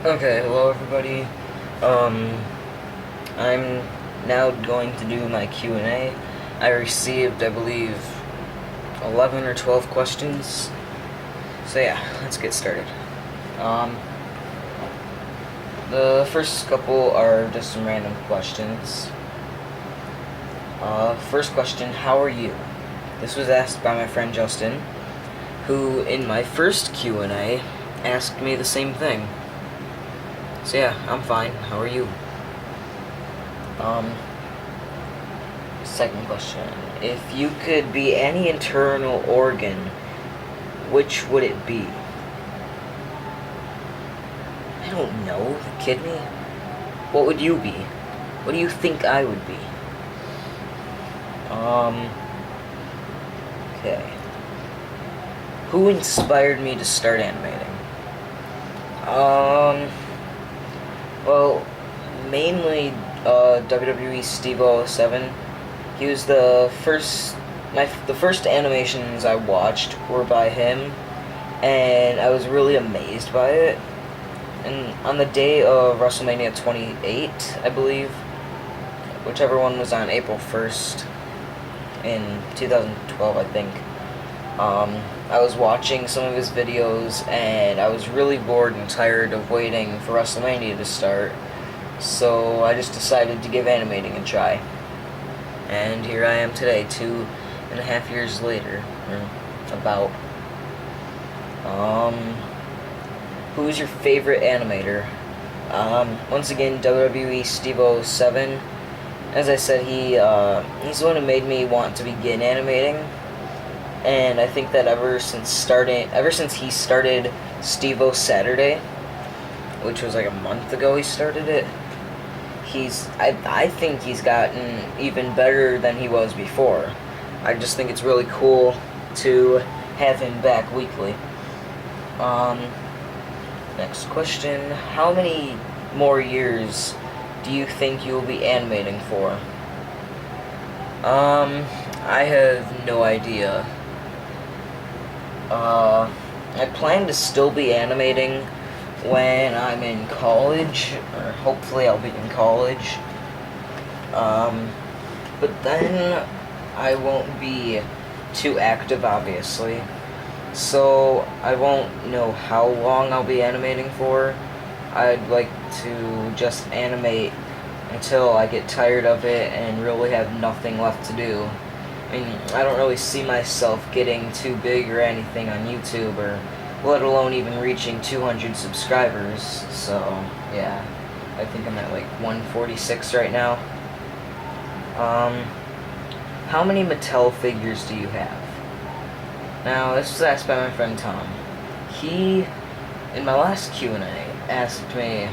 Okay, hello everybody. Um, I'm now going to do my Q&A. I received, I believe, 11 or 12 questions. So yeah, let's get started. Um, the first couple are just some random questions. First question, how are you? This was asked by my friend Justin, who in my first Q&A asked me the same thing. So yeah, I'm fine. How are you? Second question. If you could be any internal organ, which would it be? I don't know. The kidney? What would you be? What do you think I would be? Okay. Who inspired me to start animating? Well, mainly, WWE Steve-007. He was the first animations I watched were by him, and I was really amazed by it. And on the day of WrestleMania 28, I believe, whichever one was on April 1st in 2012, I think, I was watching some of his videos, and I was really bored and tired of waiting for WrestleMania to start, so I just decided to give animating a try. And here I am today, 2.5 years later, or about. Who is your favorite animator? Once again, WWE Steve-007. As I said, he's the one who made me want to begin animating. And I think that ever since he started Steve-O Saturday, which was like a month ago he started it, I think he's gotten even better than he was before. I just think it's really cool to have him back weekly. Next question. How many more years do you think you'll be animating for? I have no idea. I plan to still be animating when I'm in college, or hopefully I'll be in college. But then I won't be too active, obviously. So I won't know how long I'll be animating for. I'd like to just animate until I get tired of it and really have nothing left to do. I mean, I don't really see myself getting too big or anything on YouTube, or let alone even reaching 200 subscribers. So, yeah. I think I'm at like 146 right now. How many Mattel figures do you have? Now, this was asked by my friend Tom. He, in my last Q&A, asked me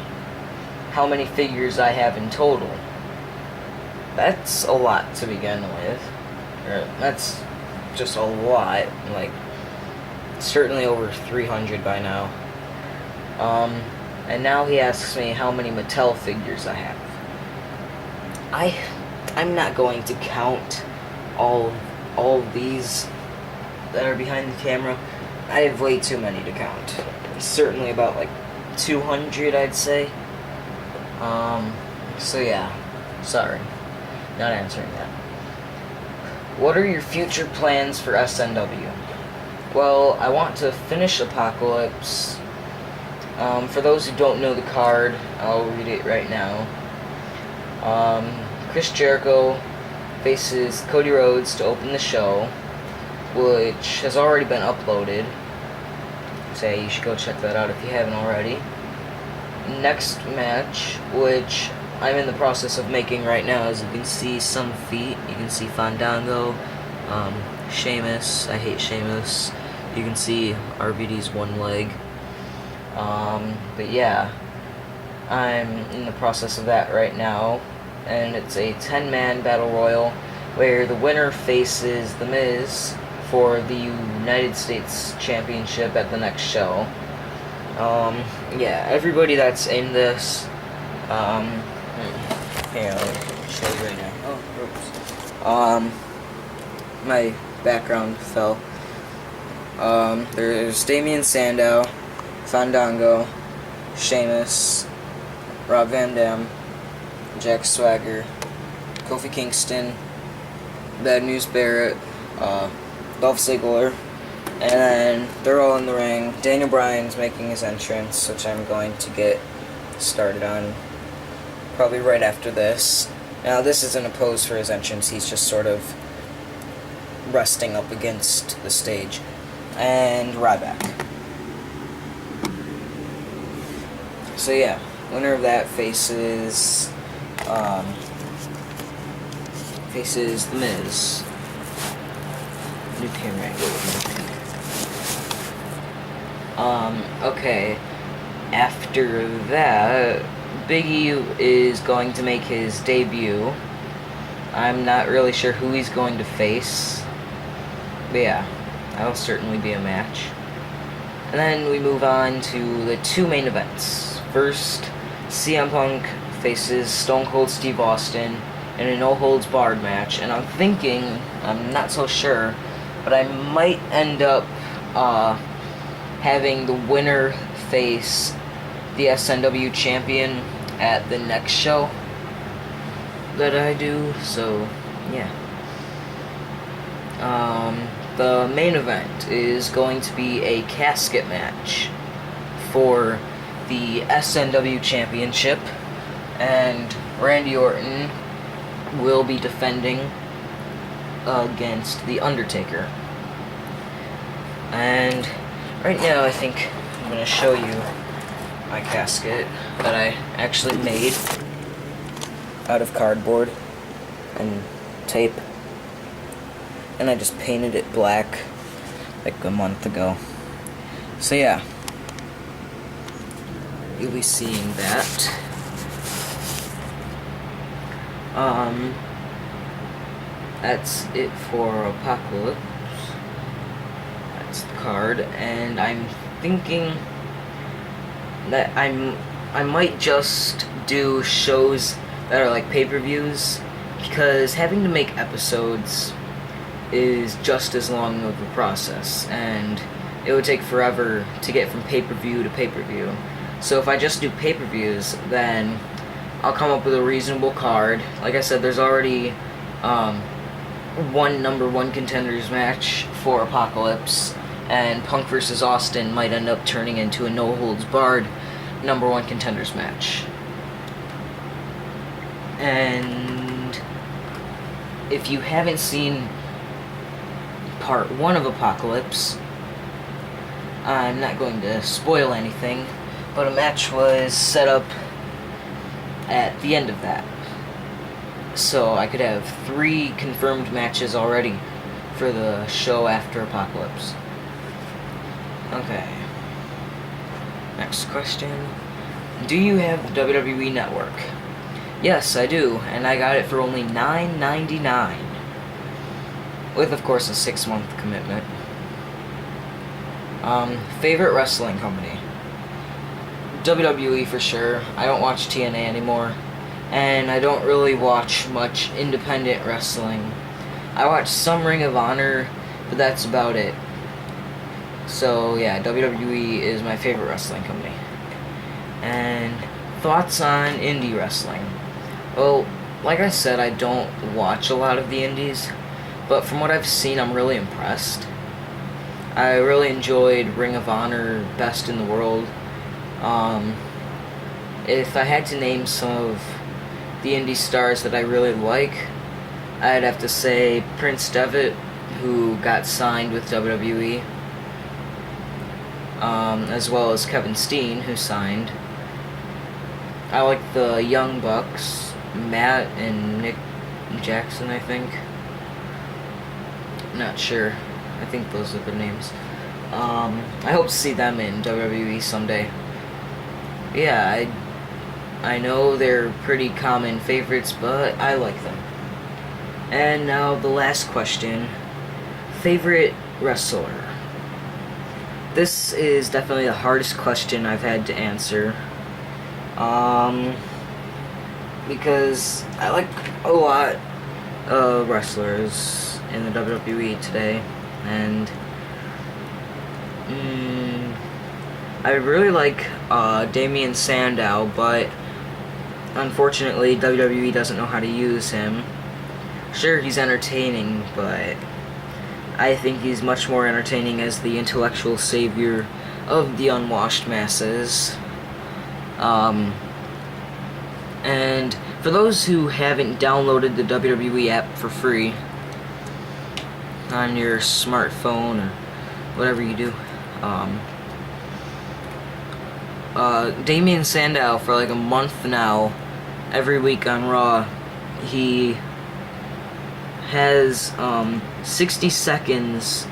how many figures I have in total. That's a lot to begin with. That's just a lot, like, certainly over 300 by now. And now he asks me how many Mattel figures I have. I'm not going to count all of these that are behind the camera. I have way too many to count. Certainly about like 200, I'd say. So yeah, sorry, not answering that. What are your future plans for SNW? Well, I want to finish Apocalypse. For those who don't know the card, I'll read it right now. Chris Jericho faces Cody Rhodes to open the show, which has already been uploaded. So you should go check that out if you haven't already. Next match, which I'm in the process of making right now, as you can see some feet. You can see Fandango, Sheamus. I hate Sheamus. You can see RVD's one leg. But yeah, I'm in the process of that right now, and it's a 10-man battle royal where the winner faces The Miz for the United States Championship at the next show. Yeah, everybody that's in this, here, I'll show you right now. Oh, oops. My background fell. There's Damien Sandow, Fandango, Sheamus, Rob Van Dam, Jack Swagger, Kofi Kingston, Bad News Barrett, Dolph Ziggler, and then they're all in the ring. Daniel Bryan's making his entrance, which I'm going to get started on probably right after this. Now, this isn't a pose for his entrance, he's just sort of resting up against the stage. And Ryback. So yeah, winner of that faces The Miz. New camera angle. Okay. After that, Big E is going to make his debut. I'm not really sure who he's going to face. But yeah, that'll certainly be a match. And then we move on to the two main events. First, CM Punk faces Stone Cold Steve Austin in a no-holds-barred match. And I'm not so sure, but I might end up having the winner face the SNW champion at the next show that I do, so yeah. The main event is going to be a casket match for the SNW championship, and Randy Orton will be defending against The Undertaker. And right now I think I'm going to show you my casket that I actually made out of cardboard and tape, and I just painted it black like a month ago. So yeah, you'll be seeing that. That's it for Apocalypse. That's the card, and I'm thinking that I might just do shows that are like pay-per-views, because having to make episodes is just as long of a process, and it would take forever to get from pay-per-view to pay-per-view. So if I just do pay-per-views, then I'll come up with a reasonable card. Like I said, there's already one number one contenders match for Apocalypse, and Punk vs. Austin might end up turning into a no-holds-barred number one contenders match. And if you haven't seen part 1 of Apocalypse, I'm not going to spoil anything, but a match was set up at the end of that. So I could have 3 confirmed matches already for the show after Apocalypse. Okay. Next question. Do you have the WWE Network? Yes, I do, and I got it for only $9.99. With, of course, a 6-month commitment. Favorite wrestling company? WWE for sure. I don't watch TNA anymore. And I don't really watch much independent wrestling. I watch some Ring of Honor, but that's about it. So yeah, WWE is my favorite wrestling company. And thoughts on indie wrestling? Well, like I said, I don't watch a lot of the indies, but from what I've seen, I'm really impressed. I really enjoyed Ring of Honor, Best in the World. If I had to name some of the indie stars that I really like, I'd have to say Prince Devitt, who got signed with WWE, as well as Kevin Steen, who signed. I like the Young Bucks, Matt and Nick Jackson, I think. Not sure. I think those are the names. I hope to see them in WWE someday. Yeah, I know they're pretty common favorites, but I like them. And now the last question. Favorite wrestler? This is definitely the hardest question I've had to answer. Because I like a lot of wrestlers in the WWE today, and I really like Damien Sandow, but unfortunately WWE doesn't know how to use him. Sure, he's entertaining, but I think he's much more entertaining as the intellectual savior of the unwashed masses. And for those who haven't downloaded the WWE app for free on your smartphone or whatever you do, Damien Sandow, for like a month now, every week on Raw, he has 60 seconds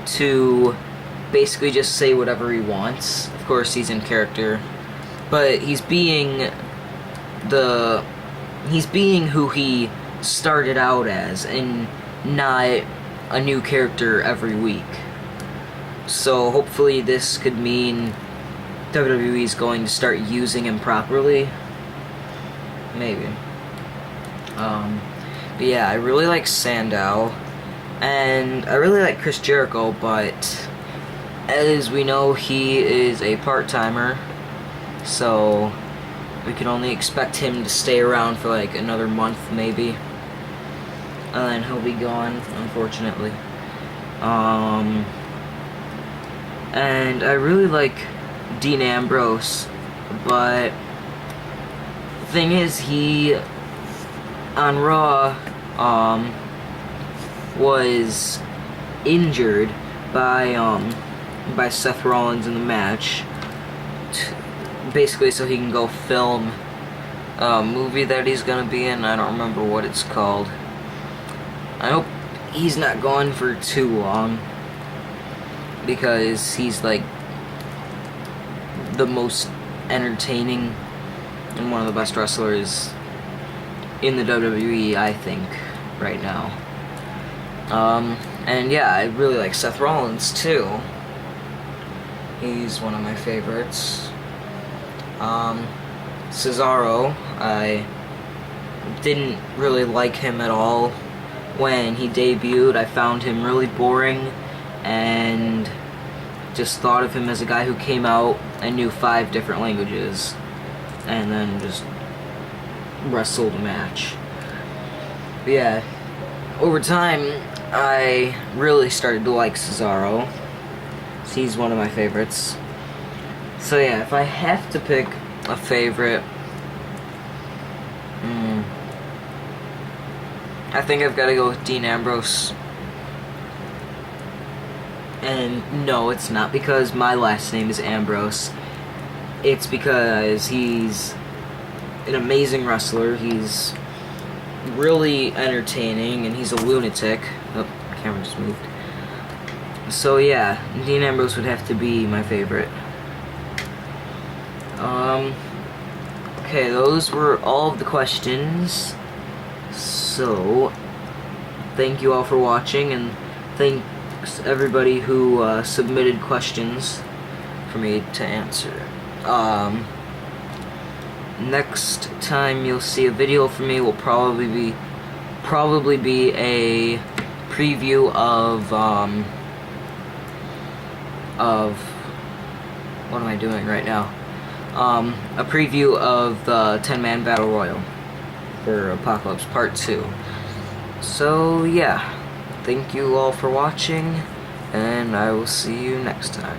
to basically just say whatever he wants. Of course, he's in character, but he's being who he started out as, and not a new character every week. So hopefully this could mean WWE is going to start using him properly. Maybe. But yeah, I really like Sandow, and I really like Chris Jericho, but as we know, he is a part-timer, so we can only expect him to stay around for like another month, maybe, and then he'll be gone, unfortunately. And I really like Dean Ambrose, but the thing is, he on Raw was injured by Seth Rollins in the match, basically so he can go film a movie that he's gonna be in. I don't remember what it's called. I hope he's not gone for too long, because he's like the most entertaining and one of the best wrestlers in the WWE, I think, right now. And yeah, I really like Seth Rollins too. He's one of my favorites. Cesaro, I didn't really like him at all when he debuted. I found him really boring, and just thought of him as a guy who came out and knew 5 different languages, and then just wrestled a match. But yeah, over time, I really started to like Cesaro. He's one of my favorites. So yeah, if I have to pick a favorite, I think I've got to go with Dean Ambrose. And no, it's not because my last name is Ambrose. It's because he's an amazing wrestler. He's really entertaining, and he's a lunatic. Oh, the camera just moved. So yeah, Dean Ambrose would have to be my favorite. Okay, those were all of the questions. So, thank you all for watching, and thanks everybody who submitted questions for me to answer. Next time you'll see a video from me will probably be a preview of what am I doing right now? A preview of the 10-man Battle Royal for Apocalypse Part 2. So yeah, thank you all for watching, and I will see you next time.